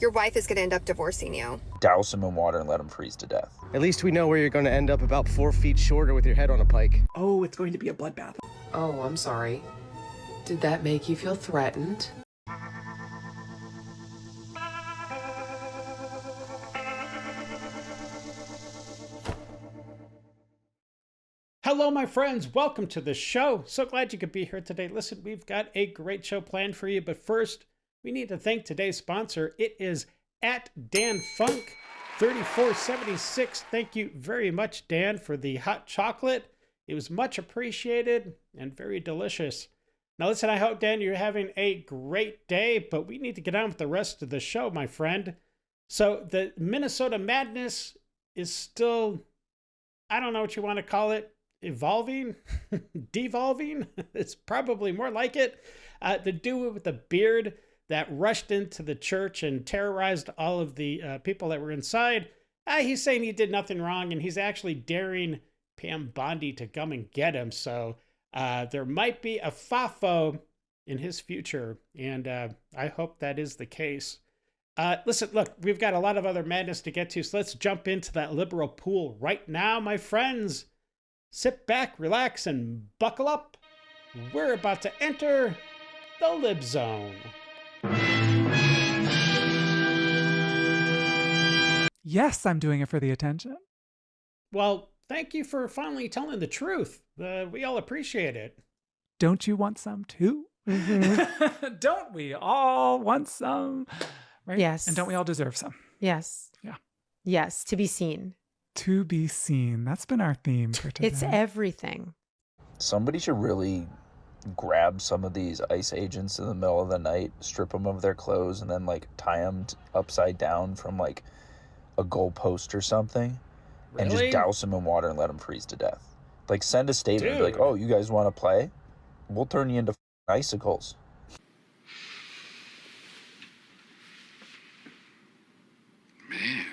Your wife is going to end up divorcing you. Douse him in water and let him freeze to death. At least we know where you're going to end up about 4 feet shorter with your head on a pike. Oh, it's going to be a bloodbath. Oh, I'm sorry. Did that make you feel threatened? Hello, my friends. Welcome to the show. So glad you could be here today. Listen, we've got a great show planned for you, but first, we need to thank today's sponsor. It is at Dan Funk 3476. Thank you very much, Dan, for the hot chocolate. It was much appreciated and very delicious. Now, listen, I hope, Dan, you're having a great day, but we need to get on with the rest of the show, my friend. So the Minnesota madness is still, I don't know what you want to call it, evolving, devolving. It's probably more like it. The dude with the beard that rushed into the church and terrorized all of the people that were inside. He's saying he did nothing wrong, and he's actually daring Pam Bondi to come and get him. So there might be a FAFO in his future, and I hope that is the case. Listen, look, we've got a lot of other madness to get to, so let's jump into that liberal pool right now, my friends. Sit back, relax, and buckle up. We're about to enter the Lib Zone. Yes, I'm doing it for the attention. Well, thank you for finally telling the truth. We all appreciate it. Don't you want some too? Mm-hmm. Don't we all want some? Right? Yes. And don't we all deserve some? Yes. Yeah. Yes, to be seen. To be seen. That's been our theme for today. It's everything. Somebody should really grab some of these ICE agents in the middle of the night, strip them of their clothes, and then like tie them upside down from like a goalpost or something, and just douse them in water and let them freeze to death. Like send a statement, be like, "Oh, you guys want to play? We'll turn you into icicles." Man,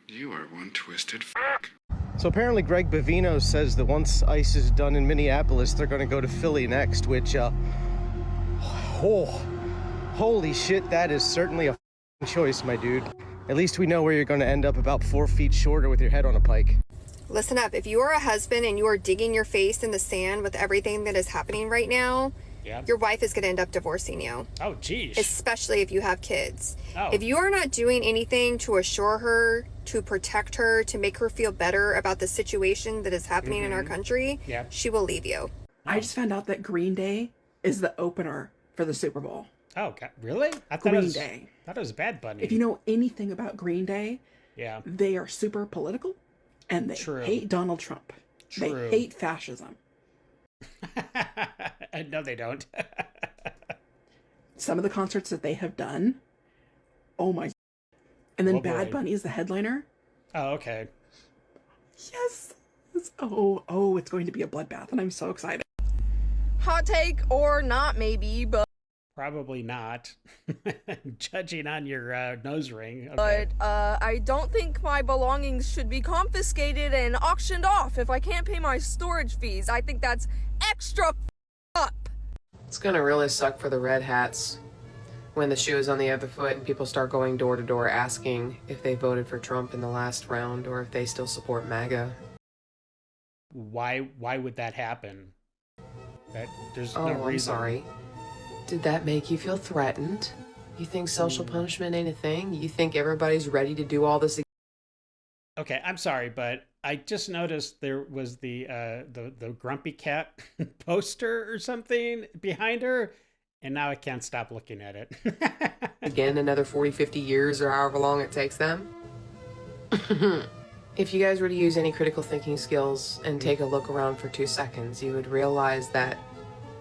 you are one twisted fuck. So apparently Greg Bavino says that once ICE is done in Minneapolis, they're going to go to Philly next, which, holy shit, that is certainly a choice, my dude. At least we know where you're going to end up about 4 feet shorter with your head on a pike. Listen up. If you are a husband and you are digging your face in the sand with everything that is happening right now, your wife is going to end up divorcing you. Oh, geez. Especially if you have kids. Oh. If you are not doing anything to assure her, to protect her, to make her feel better about the situation that is happening in our country, she will leave you. I just found out that Green Day is the opener for the Super Bowl. Oh, God. Really? I thought Green Day. I thought it was Bad Bunny. If you know anything about Green Day, they are super political, and they hate Donald Trump. They hate fascism. No, they don't. Some of the concerts that they have done, oh my. And then Bad Bunny is the headliner. Oh, okay. Yes. Oh, it's going to be a bloodbath, and I'm so excited. Hot take or not, maybe, but... Probably not. Judging on your nose ring. Okay. But I don't think my belongings should be confiscated and auctioned off if I can't pay my storage fees. I think that's extra up. It's gonna really suck for the red hats when the shoe is on the other foot and people start going door to door asking if they voted for Trump in the last round or if they still support MAGA. Why would that happen? There's no reason. I'm sorry. Did that make you feel threatened? You think social punishment ain't a thing? You think everybody's ready to do all this again? Okay, I'm sorry, but I just noticed there was the Grumpy Cat poster or something behind her, and now I can't stop looking at it. Again, another 40, 50 years or however long it takes them? If you guys were to use any critical thinking skills and take a look around for 2 seconds, you would realize that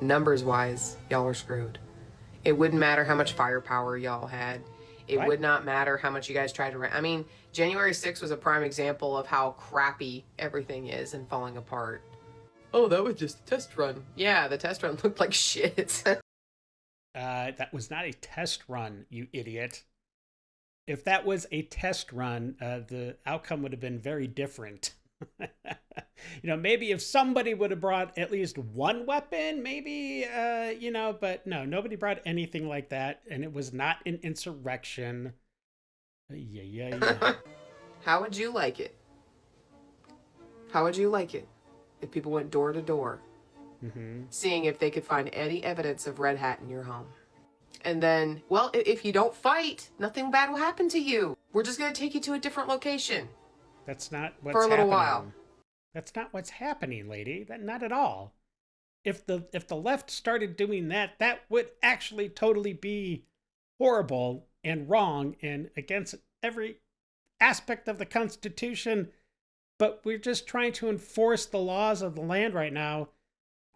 numbers-wise, y'all are screwed. It wouldn't matter how much firepower y'all had. It would not matter how much you guys tried to... I mean, January 6th was a prime example of how crappy everything is and falling apart. Oh, that was just a test run. Yeah, the test run looked like shit. That was not a test run, you idiot. If that was a test run, the outcome would have been very different. Maybe if somebody would have brought at least one weapon, maybe, but no, nobody brought anything like that. And it was not an insurrection. Yeah. How would you like it? How would you like it if people went door to door, seeing if they could find any evidence of Red Hat in your home? And then, well, if you don't fight, nothing bad will happen to you. We're just going to take you to a different location. That's not what's happening. For a little while. That's not what's happening, lady. Not at all. If the left started doing that, that would actually totally be horrible and wrong and against every aspect of the Constitution. But we're just trying to enforce the laws of the land right now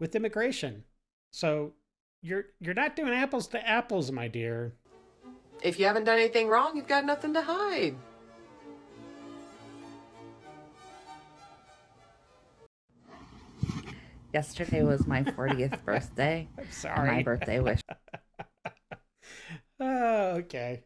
with immigration. So you're not doing apples to apples, my dear. If you haven't done anything wrong, you've got nothing to hide. Yesterday was my 40th birthday. I'm sorry. My birthday wish. Oh, okay.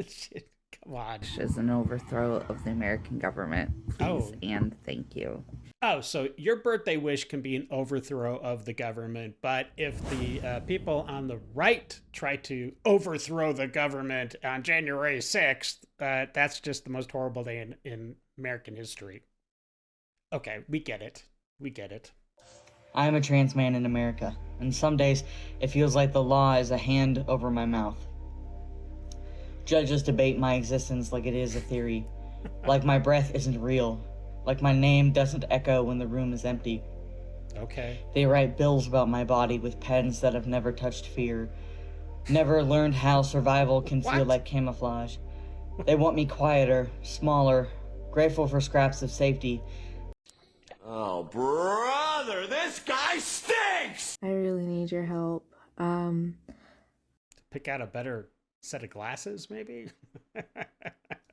Shit, come on. Is an overthrow of the American government, please, and thank you. Oh, so your birthday wish can be an overthrow of the government, but if the people on the right try to overthrow the government on January 6th, that's just the most horrible day in American history. Okay, we get it. We get it. I am a trans man in America, and some days it feels like the law is a hand over my mouth. Judges debate my existence like it is a theory, like my breath isn't real, like my name doesn't echo when the room is empty. Okay. They write bills about my body with pens that have never touched fear, never learned how survival can feel like camouflage. They want me quieter, smaller, grateful for scraps of safety. Oh, brother, this guy stinks! I really need your help. Pick out a better set of glasses, maybe?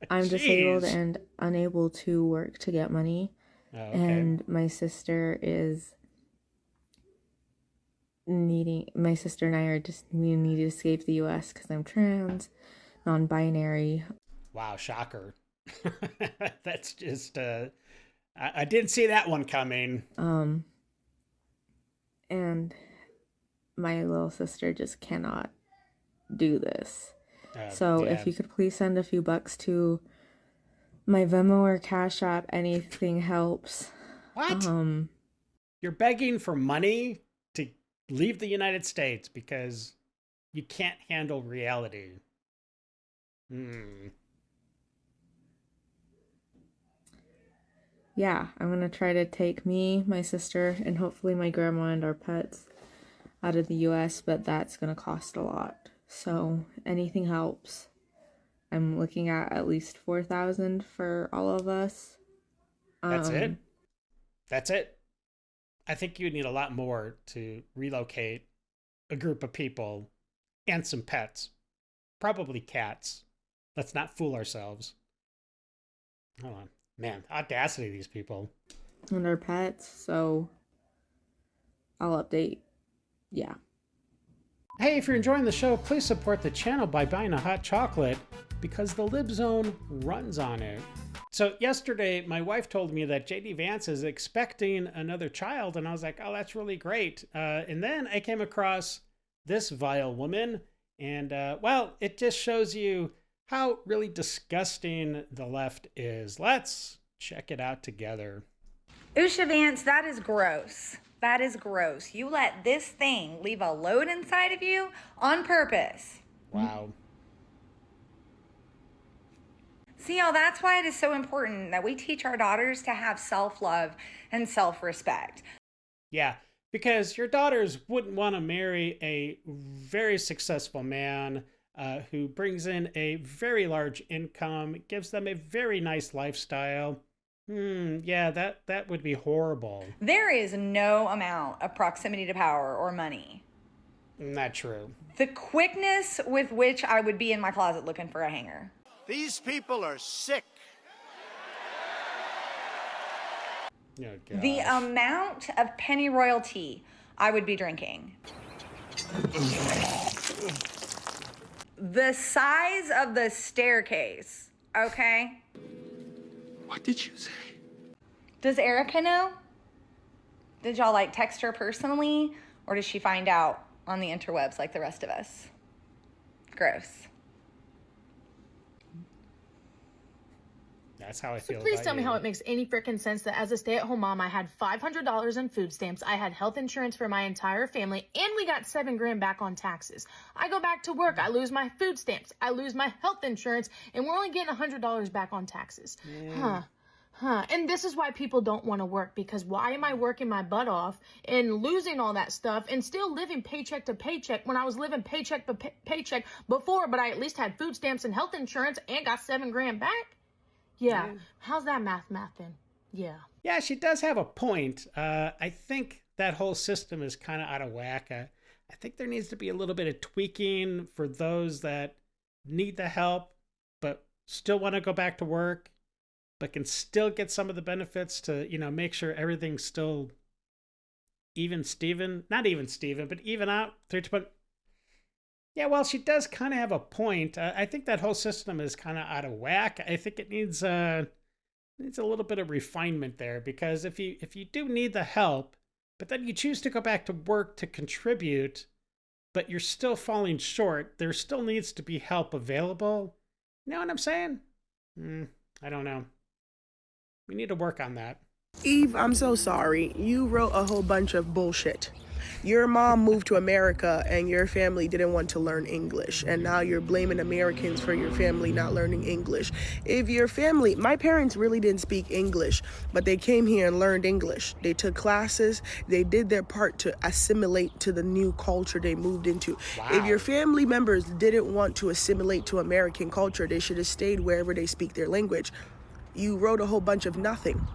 I'm disabled and unable to work to get money. Oh, okay. And my sister and I are we need to escape the U.S. because I'm trans, non-binary. Wow, shocker. That's just, I didn't see that one coming. And my little sister just cannot do this. So if you could please send a few bucks to my Venmo or Cash App, anything helps. What? You're begging for money to leave the United States because you can't handle reality. Yeah, I'm going to try to take me, my sister, and hopefully my grandma and our pets out of the U.S., but that's going to cost a lot. So anything helps. I'm looking at least $4,000 for all of us. That's it? That's it? I think you need a lot more to relocate a group of people and some pets. Probably cats. Let's not fool ourselves. Hold on. Man, audacity of these people. And our pets, so I'll update. Yeah. Hey, if you're enjoying the show, please support the channel by buying a hot chocolate because the Lib Zone runs on it. So yesterday, my wife told me that JD Vance is expecting another child, and I was like, oh, that's really great. And then I came across this vile woman, and well, it just shows you how really disgusting the left is. Let's check it out together. Usha Vance, that is gross. That is gross. You let this thing leave a load inside of you on purpose. Wow. See, y'all, that's why it is so important that we teach our daughters to have self-love and self-respect. Yeah, because your daughters wouldn't want to marry a very successful man who brings in a very large income, gives them a very nice lifestyle. Yeah, that would be horrible. There is no amount of proximity to power or money. Not true. The quickness with which I would be in my closet looking for a hanger. These people are sick. Oh, the amount of pennyroyal tea I would be drinking. The size of the staircase, okay? What did you say? Does Erica know? Did y'all like text her personally, or does she find out on the interwebs like the rest of us? Gross. That's how I feel. Please tell me how it makes any freaking sense that as a stay-at-home mom, I had $500 in food stamps, I had health insurance for my entire family, and we got $7,000 back on taxes. I go back to work, I lose my food stamps, I lose my health insurance, and we're only getting $100 back on taxes. And this is why people don't want to work, because why am I working my butt off and losing all that stuff and still living paycheck to paycheck when I was living paycheck to paycheck before, but I at least had food stamps and health insurance and got $7,000 back? Yeah. How's that math then? Yeah. Yeah, she does have a point. I think that whole system is kind of out of whack. I think there needs to be a little bit of tweaking for those that need the help, but still want to go back to work, but can still get some of the benefits to, you know, make sure everything's still not even Steven, but even out. Yeah, well, she does kind of have a point. I think that whole system is kind of out of whack. I think it needs a little bit of refinement there, because if you do need the help, but then you choose to go back to work to contribute, but you're still falling short, there still needs to be help available. You know what I'm saying? I don't know. We need to work on that. Eve, I'm so sorry. You wrote a whole bunch of bullshit. Your mom moved to America and your family didn't want to learn English, and now you're blaming Americans for your family not learning English. If your family, my parents really didn't speak English, but they came here and learned English. They took classes, they did their part to assimilate to the new culture they moved into. Wow. If your family members didn't want to assimilate to American culture, they should have stayed wherever they speak their language. You wrote a whole bunch of nothing.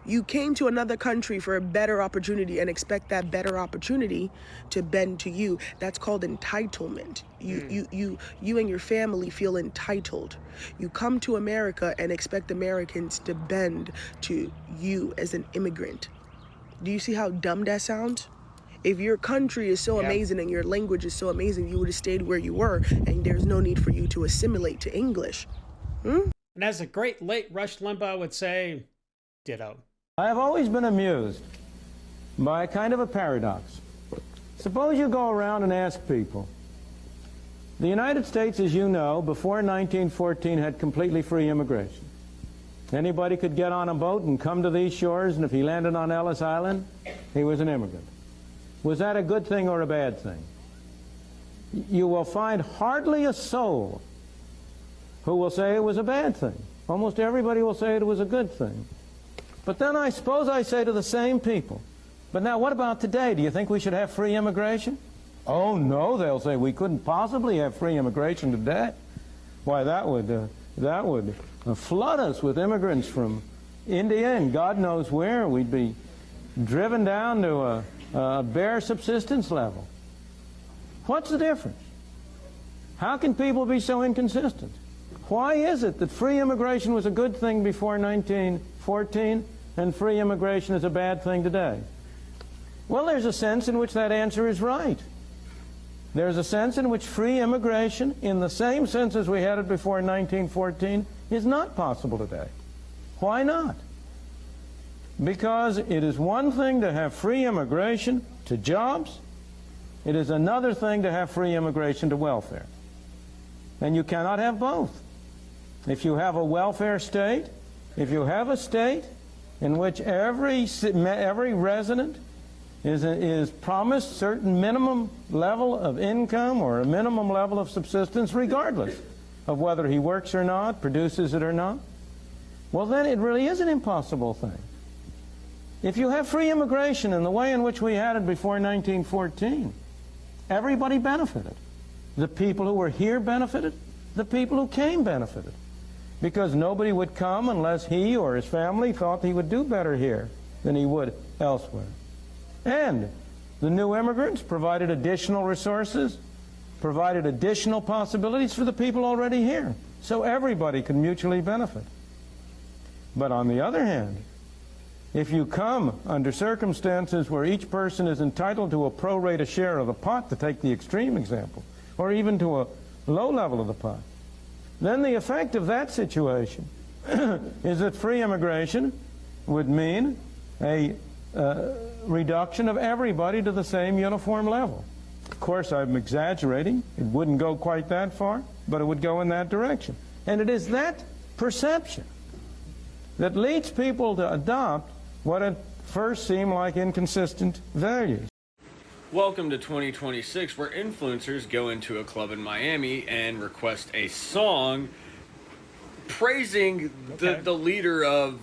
You came to another country for a better opportunity and expect that better opportunity to bend to you. That's called entitlement. You and your family feel entitled. You come to America and expect Americans to bend to you as an immigrant. Do you see how dumb that sounds? If your country is so amazing and your language is so amazing, you would have stayed where you were, and there's no need for you to assimilate to English. And as a great late Rush Limbaugh would say, ditto. I have always been amused by a kind of a paradox. Suppose you go around and ask people. The United States, as you know, before 1914 had completely free immigration. Anybody could get on a boat and come to these shores, and if he landed on Ellis Island, he was an immigrant. Was that a good thing or a bad thing? You will find hardly a soul who will say it was a bad thing. Almost everybody will say it was a good thing. But then I suppose I say to the same people, but now what about today? Do you think we should have free immigration? Oh no, they'll say, we couldn't possibly have free immigration today. Why, that would flood us with immigrants from India and God knows where. We'd be driven down to a bare subsistence level. What's the difference? How can people be so inconsistent? Why is it that free immigration was a good thing before 1914 and free immigration is a bad thing today? Well, there's a sense in which that answer is right. There's a sense in which free immigration, in the same sense as we had it before 1914, is not possible today. Why not? Because it is one thing to have free immigration to jobs. It is another thing to have free immigration to welfare. And you cannot have both. If you have a welfare state, if you have a state in which every resident is promised certain minimum level of income or a minimum level of subsistence, regardless of whether he works or not, produces it or not, well, then it really is an impossible thing. If you have free immigration in the way in which we had it before 1914, everybody benefited. The people who were here benefited. The people who came benefited. Because nobody would come unless he or his family thought he would do better here than he would elsewhere. And the new immigrants provided additional resources, provided additional possibilities for the people already here. So everybody could mutually benefit. But on the other hand, if you come under circumstances where each person is entitled to a pro rata share of the pot, to take the extreme example, or even to a low level of the pot, then the effect of that situation is that free immigration would mean a reduction of everybody to the same uniform level. Of course, I'm exaggerating. It wouldn't go quite that far, but it would go in that direction. And it is that perception that leads people to adopt what at first seem like inconsistent values. Welcome to 2026, where influencers go into a club in Miami and request a song praising the leader of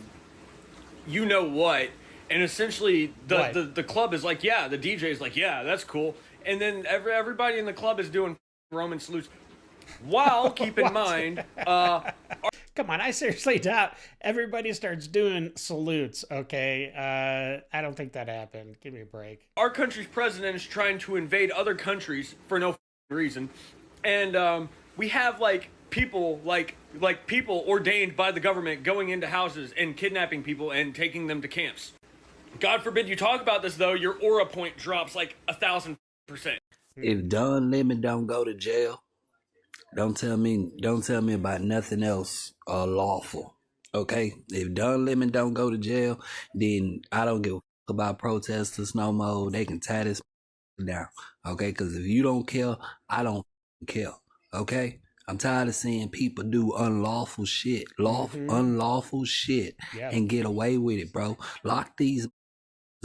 you know what, and essentially the club is like, yeah, the DJ is like, yeah, that's cool, and then everybody in the club is doing Roman salutes, while keep in mind, come on, I seriously doubt everybody starts doing salutes, okay? I don't think that happened. Give me a break. Our country's president is trying to invade other countries for no reason, and we have people people ordained by the government going into houses and kidnapping people and taking them to camps. God forbid you talk about this, though, your aura point drops like 1,000%. If Don Lemon don't go to jail, don't tell me about nothing else lawful. Okay? If Don Lemon don't go to jail, then I don't give a fuck about protesters no more. They can tie this down. Okay? Because if you don't kill, I don't kill. Okay? I'm tired of seeing people do unlawful shit, unlawful shit, and get away with it, bro. Lock these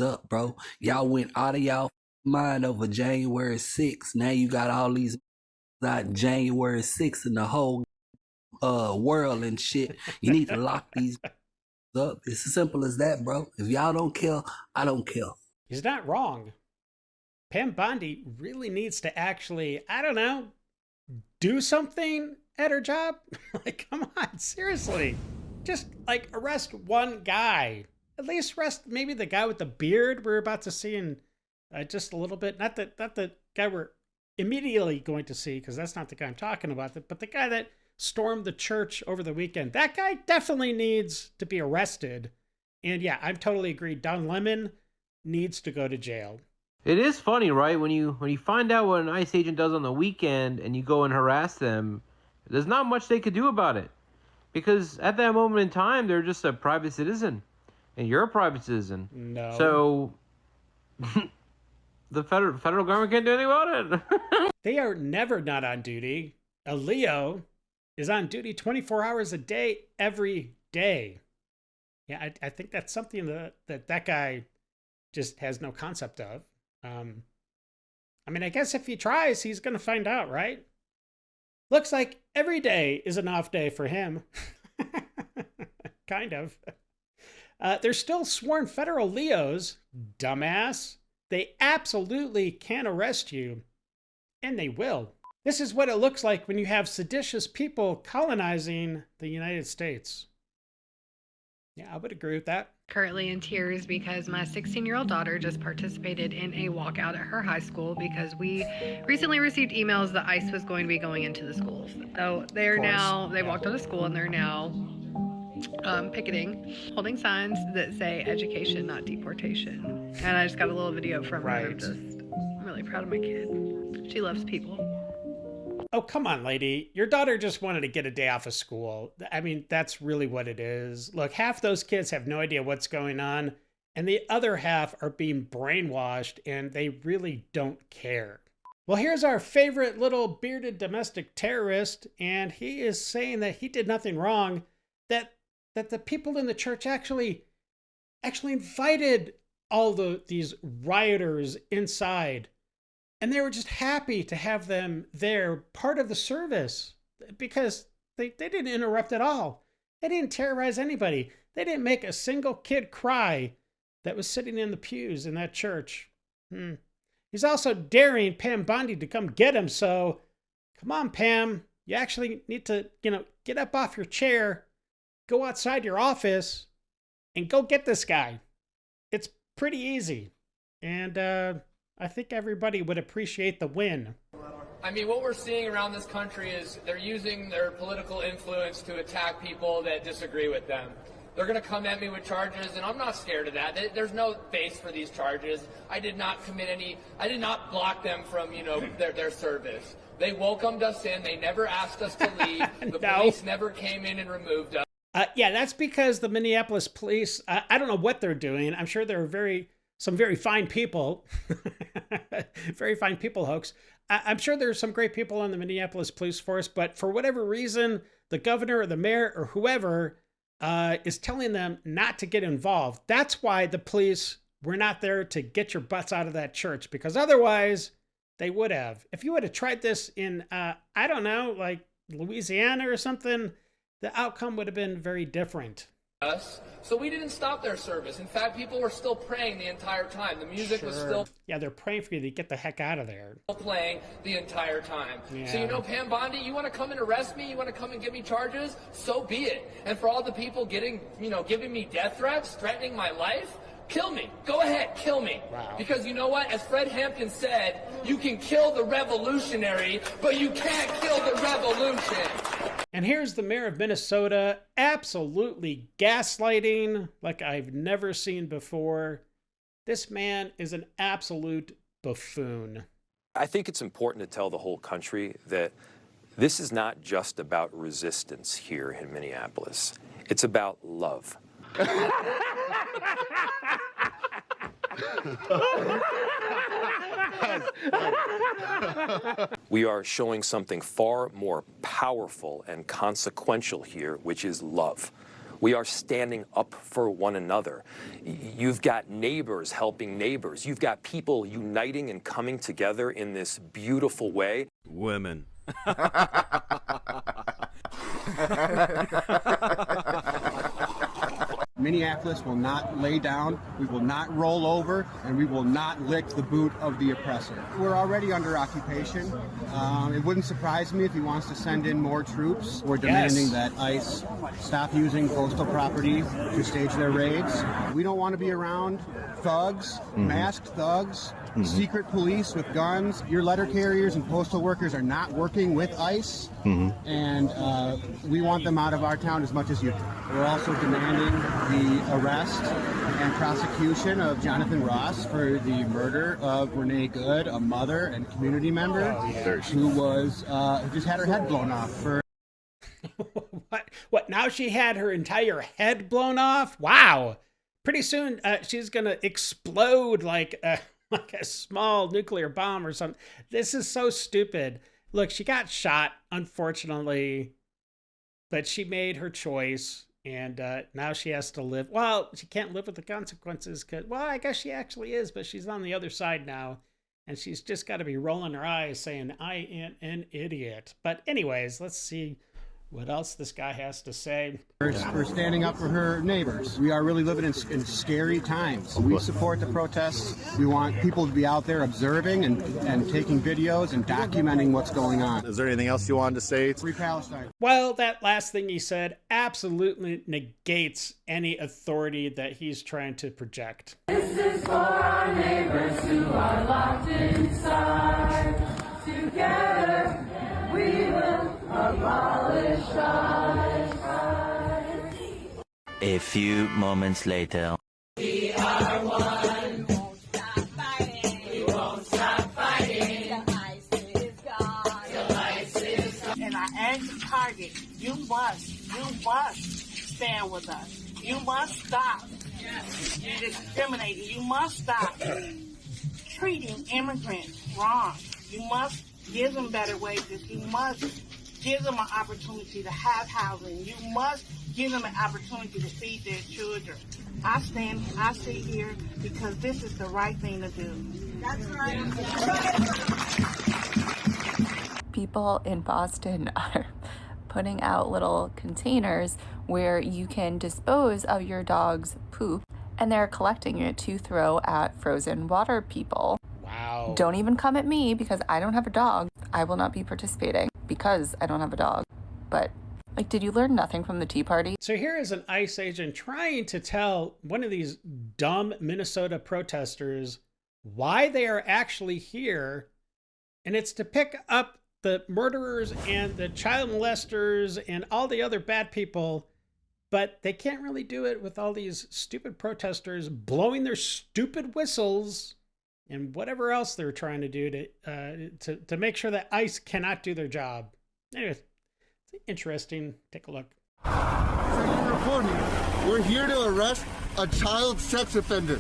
up, bro. Y'all went out of y'all mind over January 6th. Now you got all these out January 6th in the whole world and shit. You need to lock these up. It's as simple as that, bro. If y'all don't kill, I don't kill. He's not wrong. Pam Bondi really needs to actually, I don't know, do something at her job. Like, come on, seriously. Just arrest one guy. At least arrest maybe the guy with the beard we're about to see in just a little bit. Not the guy we're immediately going to see, because that's not the guy I'm talking about, but the guy that stormed the church over the weekend. That guy definitely needs to be arrested. And yeah, I'm totally agree. Don Lemon needs to go to jail. It is funny, right? When you find out what an ICE agent does on the weekend and you go and harass them, there's not much they could do about it. Because at that moment in time, they're just a private citizen. And you're a private citizen. No. So the federal government can't do anything about it. They are never not on duty. A Leo is on duty 24 hours a day, every day. Yeah, I think that's something that guy just has no concept of. I mean, I guess if he tries, he's going to find out, right? Looks like every day is an off day for him. Kind of. They're still sworn federal Leos, dumbass. They absolutely can arrest you, and they will. This is what it looks like when you have seditious people colonizing the United States. Yeah, I would agree with that. Currently in tears because my 16-year-old daughter just participated in a walkout at her high school because we recently received emails that ICE was going to be going into the schools. So they walked out of school and they're now picketing, holding signs that say education, not deportation. And I just got a little video from her. I'm really proud of my kid. She loves people. Oh, come on, lady. Your daughter just wanted to get a day off of school. I mean, that's really what it is. Look, half those kids have no idea what's going on, and the other half are being brainwashed, and they really don't care. Well, here's our favorite little bearded domestic terrorist, and he is saying that he did nothing wrong, that the people in the church actually invited all these rioters inside. And they were just happy to have them there, part of the service, because they didn't interrupt at all. They didn't terrorize anybody. They didn't make a single kid cry that was sitting in the pews in that church. He's also daring Pam Bondi to come get him. So come on, Pam. You actually need to, get up off your chair, go outside your office, and go get this guy. It's pretty easy. And, I think everybody would appreciate the win. I mean, what we're seeing around this country is they're using their political influence to attack people that disagree with them. They're going to come at me with charges, and I'm not scared of that. There's no base for these charges. I did not block them from, their service. They welcomed us in. They never asked us to leave. The police never came in and removed us. Yeah, that's because the Minneapolis police, I don't know what they're doing. I'm sure there are some very fine people, very fine people, hoax. I'm sure there's some great people on the Minneapolis police force, but for whatever reason, the governor or the mayor or whoever is telling them not to get involved. That's why the police were not there to get your butts out of that church, because otherwise they would have. If you would have tried this in, I don't know, like Louisiana or something, the outcome would have been very different. So we didn't stop their service. In fact, people were still praying the entire time. The music was still... Yeah, they're praying for you to get the heck out of there. Playing the entire time. Yeah. So, Pam Bondi, you want to come and arrest me? You want to come and give me charges? So be it. And for all the people giving me death threats, threatening my life, kill me. Go ahead, kill me. Wow. Because you know what? As Fred Hampton said, you can kill the revolutionary, but you can't kill the revolution. And here's the mayor of Minnesota absolutely gaslighting like I've never seen before. This man is an absolute buffoon. I think it's important to tell the whole country that this is not just about resistance here in Minneapolis. It's about love. We are showing something far more powerful and consequential here, which is love. We are standing up for one another. You've got neighbors helping neighbors. You've got people uniting and coming together in this beautiful way. Women. Minneapolis will not lay down, we will not roll over, and we will not lick the boot of the oppressor. We're already under occupation. It wouldn't surprise me if he wants to send in more troops. We're demanding that ICE stop using coastal property to stage their raids. We don't want to be around thugs, masked thugs, secret police with guns. Your letter carriers and postal workers are not working with ICE, and we want them out of our town as much as you. We're also demanding the arrest and prosecution of Jonathan Ross for the murder of Renee Good, a mother and community member who just had her head blown off for. What? Now she had her entire head blown off? Wow. Pretty soon she's going to explode like a small nuclear bomb or something. This is so stupid. Look, she got shot, unfortunately, but she made her choice. And now she has to live. Well, she can't live with the consequences because, well, I guess she actually is, but she's on the other side now. And she's just got to be rolling her eyes saying, I am an idiot. But anyways, let's see what else this guy has to say. For standing up for her neighbors. We are really living in scary times. We support the protests. We want people to be out there observing and taking videos and documenting what's going on. Is there anything else you wanted to say? Free Palestine. Well, that last thing he said absolutely negates any authority that he's trying to project. This is for our neighbors who are locked inside. Together we will abolish ICE. A few moments later. We are one. We won't stop fighting. We won't stop fighting. The ICE is gone. The ICE is gone. And I ask the target, you must stand with us. You must stop discriminating. You must stop treating immigrants wrong. You must give them better wages. You must give them an opportunity to have housing. You must give them an opportunity to feed their children. I sit here because this is the right thing to do. That's right. People in Boston are putting out little containers where you can dispose of your dog's poop, and they're collecting it to throw at frozen water people. Wow. Don't even come at me because I don't have a dog. I will not be participating because I don't have a dog. But, did you learn nothing from the Tea Party? So here is an ICE agent trying to tell one of these dumb Minnesota protesters why they are actually here, and it's to pick up the murderers and the child molesters and all the other bad people, but they can't really do it with all these stupid protesters blowing their stupid whistles and whatever else they're trying to do to make sure that ICE cannot do their job. Anyways, it's interesting. Take a look. you're recording. We're here to arrest a child sex offender.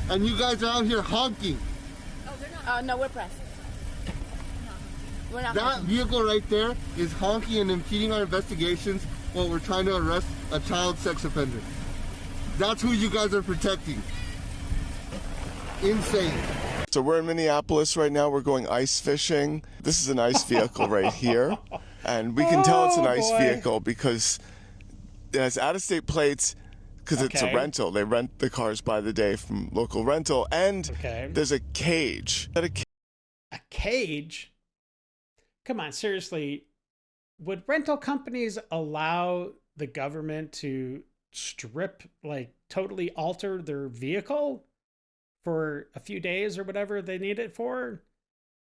And you guys are out here honking. No, we're pressed. We're not That honking. vehicle right there is honking and impeding our investigations while we're trying to arrest a child sex offender. That's who you guys are protecting. Insane. So we're in Minneapolis right now. We're going ice fishing. This is an ice vehicle right here. And we can tell it's an ice vehicle because it has out-of-state plates because it's a rental. They rent the cars by the day from local rental. And there's a cage. A cage? Come on, seriously. Would rental companies allow the government to strip, like totally alter their vehicle for a few days or whatever they need it for?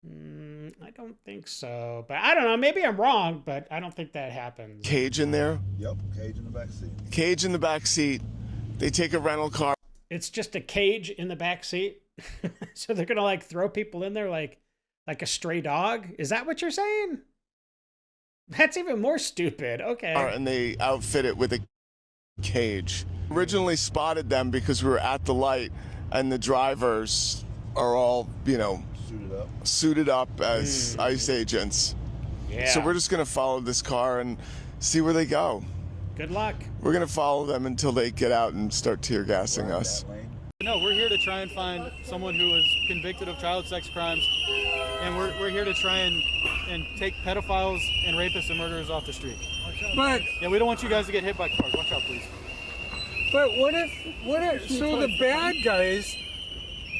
I don't think so, but I don't know. Maybe I'm wrong, but I don't think that happens. Cage in there? Yep, cage in the back seat. Cage in the back seat. They take a rental car. It's just a cage in the back seat. So they're gonna like throw people in there like a stray dog? Is that what you're saying? That's even more stupid. Okay. And they outfit it with a cage. Originally spotted them because we were at the light and the drivers are all, suited up as ICE agents. Yeah. So we're just going to follow this car and see where they go. Good luck. We're going to follow them until they get out and start tear gassing us. No, we're here to try and find someone who was convicted of child sex crimes, and we're here to try and take pedophiles and rapists and murderers off the street. But yeah, we don't want you guys to get hit by cars. Watch out, please. But what if so the bad guys?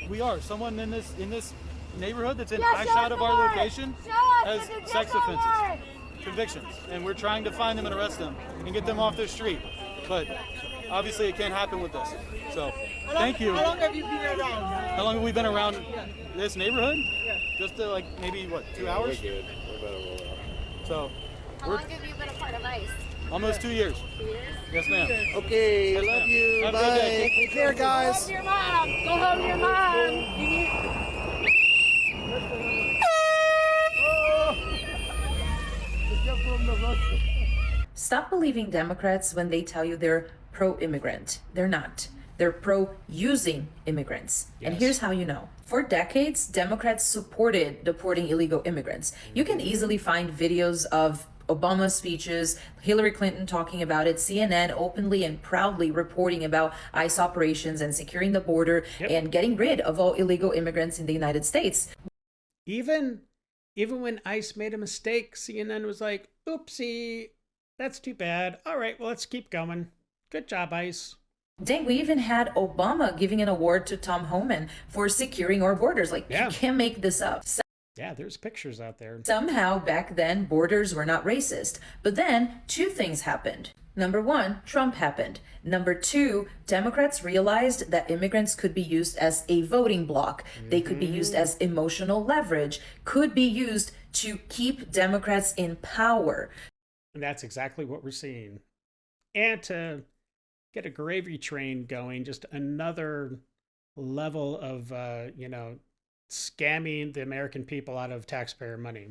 We are someone in this neighborhood that's in eyeshot of our location has sex offenses, convictions, and we're trying to find them and arrest them and get them off their street. But obviously, it can't happen with this. So. Thank you. How long have you been around? How long have we been around this neighborhood? Yeah. Just like maybe 2 hours? We're good. We're about to roll out. So. How long have you been a part of ICE? Almost 2 years. 2 years? Yes, ma'am. Okay. Yes, love you. Have Bye. a good day. Take care, guys. Go hug your mom. Go hug your mom. Stop believing Democrats when they tell you they're pro-immigrant. They're not. They're pro-using immigrants. Yes. And here's how you know. For decades, Democrats supported deporting illegal immigrants. You can easily find videos of Obama's speeches, Hillary Clinton talking about it, CNN openly and proudly reporting about ICE operations and securing the border and getting rid of all illegal immigrants in the United States. Even when ICE made a mistake, CNN was like, oopsie, that's too bad. All right, well, let's keep going. Good job, ICE. Dang, we even had Obama giving an award to Tom Homan for securing our borders. Like, you can't make this up. Yeah, there's pictures out there. Somehow, back then, borders were not racist. But then, two things happened. Number one, Trump happened. Number two, Democrats realized that immigrants could be used as a voting bloc. They could be used as emotional leverage, could be used to keep Democrats in power. And that's exactly what we're seeing. And to get a gravy train going, just another level of, scamming the American people out of taxpayer money.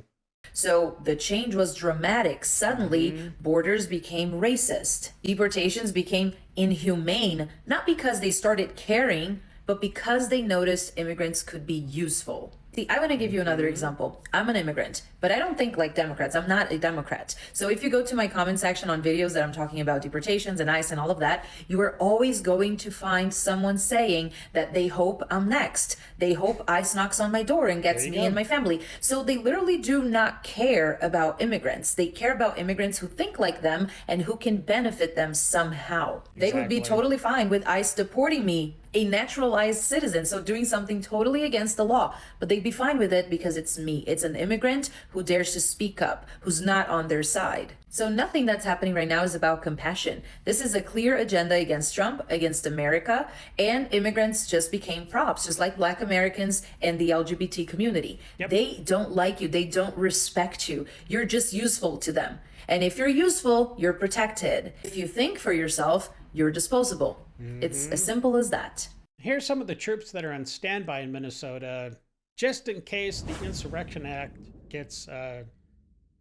So the change was dramatic. Suddenly, borders became racist. Deportations became inhumane, not because they started caring, but because they noticed immigrants could be useful. See, I want to give you another example. I'm an immigrant, but I don't think like Democrats. I'm not a Democrat. So if you go to my comment section on videos that I'm talking about deportations and ICE and all of that, you are always going to find someone saying that they hope I'm next. They hope ICE knocks on my door and gets me and my family. So they literally do not care about immigrants. They care about immigrants who think like them and who can benefit them somehow. They would be totally fine with ICE deporting me, a naturalized citizen, so doing something totally against the law, but they'd be fine with it because it's me. It's an immigrant who dares to speak up, who's not on their side. So nothing that's happening right now is about compassion. This is a clear agenda against Trump, against America, and immigrants just became props, just like Black Americans and the LGBT community. They don't like you. They don't respect you. You're just useful to them. And if you're useful, you're protected. If you think for yourself, you're disposable. It's as simple as that. Here's some of the troops that are on standby in Minnesota, just in case the Insurrection Act gets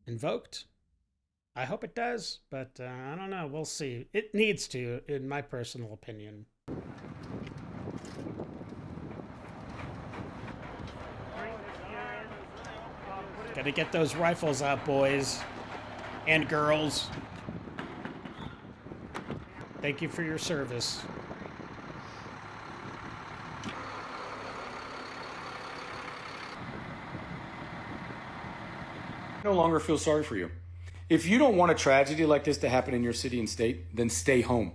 invoked. I hope it does, but I don't know. We'll see. It needs to, in my personal opinion. Gotta get those rifles out, boys and girls. Thank you for your service. No longer feel sorry for you. If you don't want a tragedy like this to happen in your city and state, then stay home.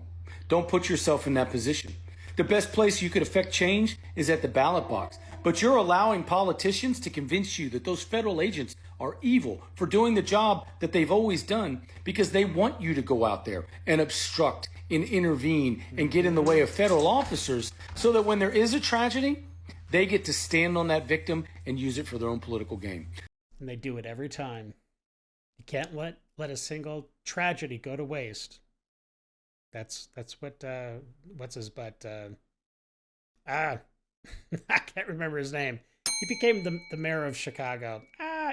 Don't put yourself in that position. The best place you could affect change is at the ballot box. But you're allowing politicians to convince you that those federal agents are evil for doing the job that they've always done because they want you to go out there and obstruct and intervene and get in the way of federal officers so that when there is a tragedy, they get to stand on that victim and use it for their own political gain. And they do it every time. You can't let a single tragedy go to waste. That's what what's his butt I can't remember his name. He became the mayor of Chicago.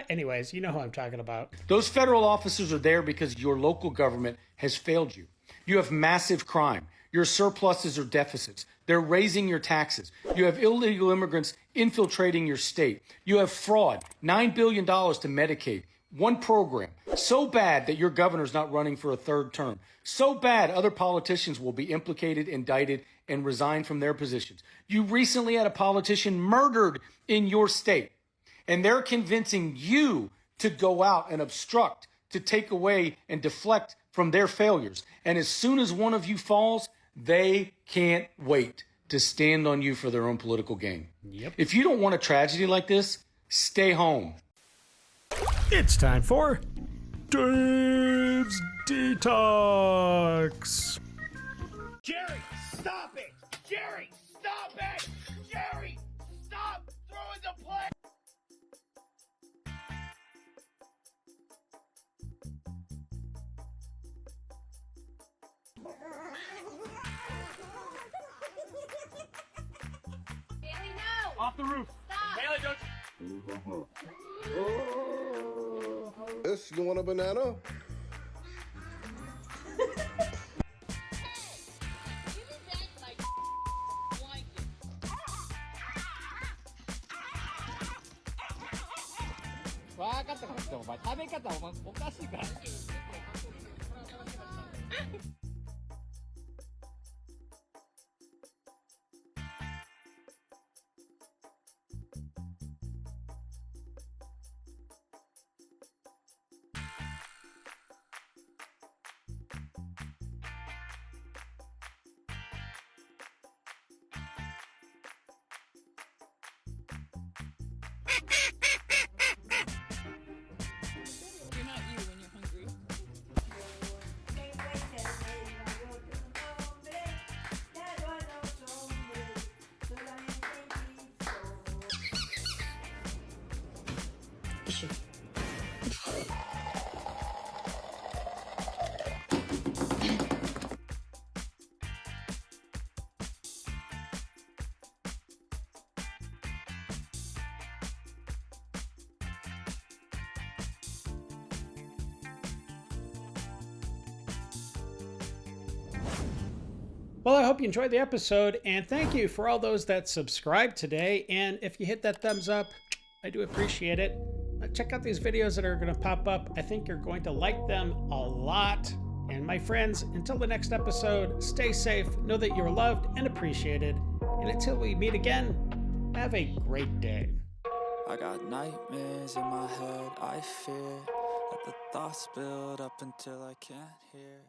Anyways, you know who I'm talking about. Those federal officers are there because your local government has failed you. You have massive crime. Your surpluses or deficits. They're raising your taxes. You have illegal immigrants infiltrating your state. You have fraud, $9 billion to Medicaid. One program, so bad that your governor's not running for a third term. So bad other politicians will be implicated, indicted, and resign from their positions. You recently had a politician murdered in your state, and they're convincing you to go out and obstruct, to take away and deflect from their failures. And as soon as one of you falls, they can't wait to stand on you for their own political gain. Yep. If you don't want a tragedy like this, stay home. It's time for Dave's Detox. Jerry, stop it! Jerry, stop it! Jerry, stop throwing the play! Bailey, no! Off the roof. Stop! Bailey, don't. Yes, you want a banana? You're not you when you're hungry. Well, I hope you enjoyed the episode, and thank you for all those that subscribed today. And if you hit that thumbs up, I do appreciate it. Check out these videos that are going to pop up. I think you're going to like them a lot. And my friends, until the next episode, stay safe, know that you're loved and appreciated. And until we meet again, have a great day. I got nightmares in my head, I fear that the thoughts build up until I can't hear.